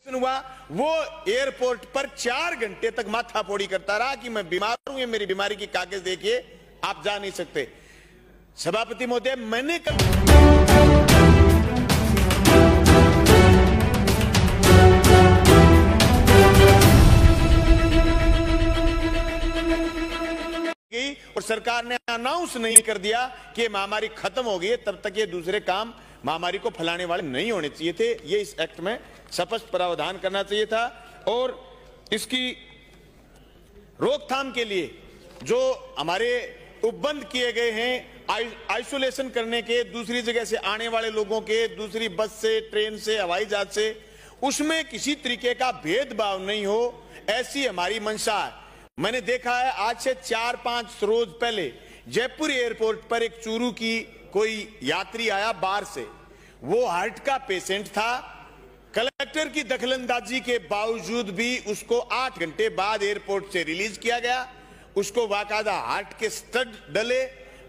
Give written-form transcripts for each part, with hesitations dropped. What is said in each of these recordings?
हुआ वो एयरपोर्ट पर 4 घंटे तक माथाफोड़ी करता रहा कि मैं बीमार हूं, ये मेरी बीमारी की कागज देखिए, आप जा नहीं सकते। सभापति महोदय, मैंने और सरकार ने अनाउंस नहीं कर दिया कि ये महामारी खत्म हो गई है, तब तक ये दूसरे काम महामारी को फैलाने वाले नहीं होने चाहिए थे। ये इस एक्ट में स्पष्ट प्रावधान करना चाहिए था। और इसकी रोकथाम के लिए जो हमारे उपबंध किए गए हैं आइसोलेशन करने के, दूसरी जगह से आने वाले लोगों के, दूसरी बस से, ट्रेन से, हवाई जहाज से, उसमें किसी तरीके का भेदभाव नहीं हो, ऐसी हमारी मंशा है। मैंने देखा है आज से 4-5 रोज पहले जयपुर एयरपोर्ट पर एक चूरू की कोई यात्री आया बाहर से, वो हार्ट का पेशेंट था। कलेक्टर की दखलंदाजी के बावजूद भी उसको 8 घंटे बाद एयरपोर्ट से रिलीज किया गया। उसको बाकायदा हार्ट के स्टड डले,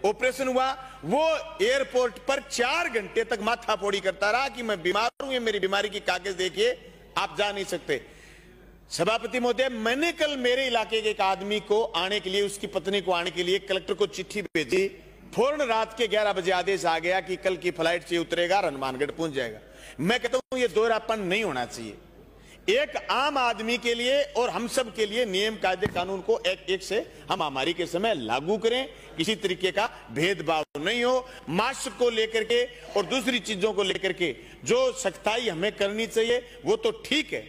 ऑपरेशन हुआ। वो एयरपोर्ट पर 4 घंटे तक माथाफोड़ी करता रहा कि मैं बीमार हूं, ये मेरी बीमारी की कागज देखिए, आप जा नहीं सकते। सभापति महोदय, मैंने कल मेरे इलाके के एक आदमी को आने के लिए, उसकी पत्नी को आने के लिए कलेक्टर को चिट्ठी भेजी। फौरन रात के 11 बजे आदेश आ गया कि कल की फ्लाइट से उतरेगा, हनुमानगढ़ पहुंच जाएगा। मैं कहता हूं ये दोहरापन नहीं होना चाहिए। एक आम आदमी के लिए और हम सब के लिए नियम कायदे कानून को एक से हम महामारी के समय लागू करें, किसी तरीके का भेदभाव नहीं हो। मास्क को लेकर के और दूसरी चीजों को लेकर के जो सख्ताई हमें करनी चाहिए वो तो ठीक है,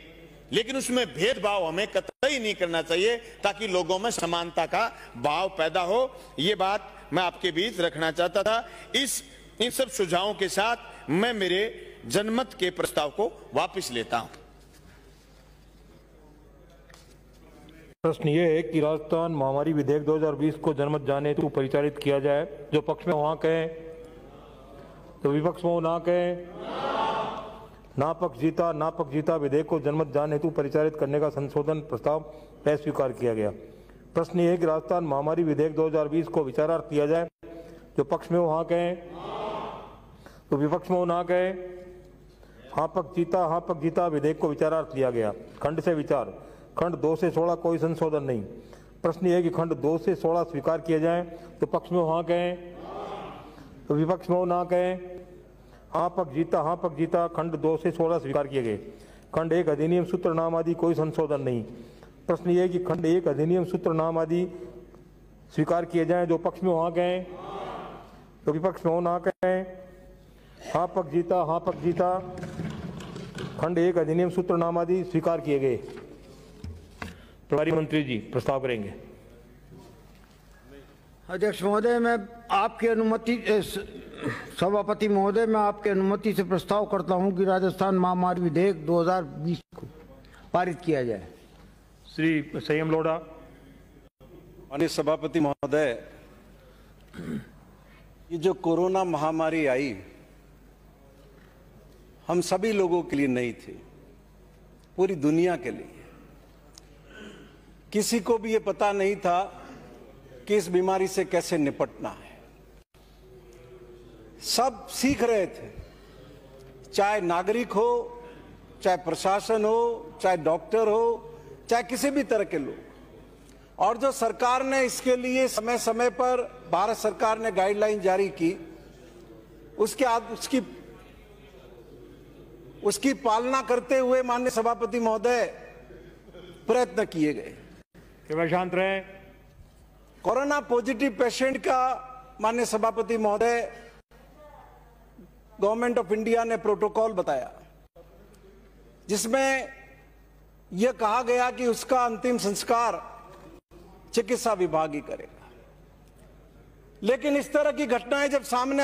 लेकिन उसमें भेदभाव हमें कतई नहीं करना चाहिए ताकि लोगों में समानता का भाव पैदा हो। ये बात मैं आपके बीच रखना चाहता था। इन सब सुझावों के साथ मैं मेरे जनमत के प्रस्ताव को वापस लेता हूं। प्रश्न ये है कि राजस्थान महामारी विधेयक 2020 को जनमत जाने हेतु परिचालित किया जाए। जो पक्ष में वहां कहें, तो विपक्ष में ना कहें। ना पक्ष जीता, ना पक्ष जीता। विधेयक को जनमत जाने हेतु परिचालित करने का संशोधन प्रस्ताव अस्वीकार किया गया। प्रश्न ये है कि राजस्थान महामारी विधेयक 2020 को विचारार्थ किया जाए। जो पक्ष में वहां कहें, तो विपक्ष में ना कहें। हाँ पक्ष जीता, हाँ पक्ष जीता। विधेयक को विचारार्थ लिया गया। खंड से विचार, खंड 2 से 16 कोई संशोधन नहीं। प्रश्न ये है कि खंड 2 से 16 स्वीकार किए जाएं। तो पक्ष में वहां कहें, तो विपक्ष में ना कहें। हाँ पक्ष जीता, हाँ पक्ष जीता। खंड 2 से 16 स्वीकार किए गए। खंड 1 अधिनियम सूत्र नाम आदि कोई संशोधन नहीं। प्रश्न ये है कि खंड 1 अधिनियम सूत्र नाम आदि स्वीकार किए जाएं। जो पक्ष में वहां कहें, तो विपक्ष में ना कहें। हाँ पक्ष जीता, हाँ पक्ष जीता। खंड 1 अधिनियम सूत्र नाम आदि स्वीकार किए गए। प्रभारी मंत्री जी प्रस्ताव करेंगे। अध्यक्ष महोदय, मैं आपकी अनुमति, सभापति महोदय, मैं आपकी अनुमति से प्रस्ताव करता हूं कि राजस्थान महामारी विधेयक 2020 को पारित किया जाए। श्री संयम लोढ़ा। माननीय सभापति महोदय, ये जो कोरोना महामारी आई हम सभी लोगों के लिए नहीं थी, पूरी दुनिया के लिए। किसी को भी ये पता नहीं था कि इस बीमारी से कैसे निपटना है। सब सीख रहे थे, चाहे नागरिक हो, चाहे प्रशासन हो, चाहे डॉक्टर हो, चाहे किसी भी तरह के लोग। और जो सरकार ने इसके लिए समय समय पर भारत सरकार ने गाइडलाइन जारी की, उसकी पालना करते हुए माननीय सभापति महोदय प्रयत्न किए गए। शांत रहे। कोरोना पॉजिटिव पेशेंट का माननीय सभापति महोदय गवर्नमेंट ऑफ इंडिया ने प्रोटोकॉल बताया, जिसमें यह कहा गया कि उसका अंतिम संस्कार चिकित्सा विभाग ही करेगा। लेकिन इस तरह की घटनाएं जब सामने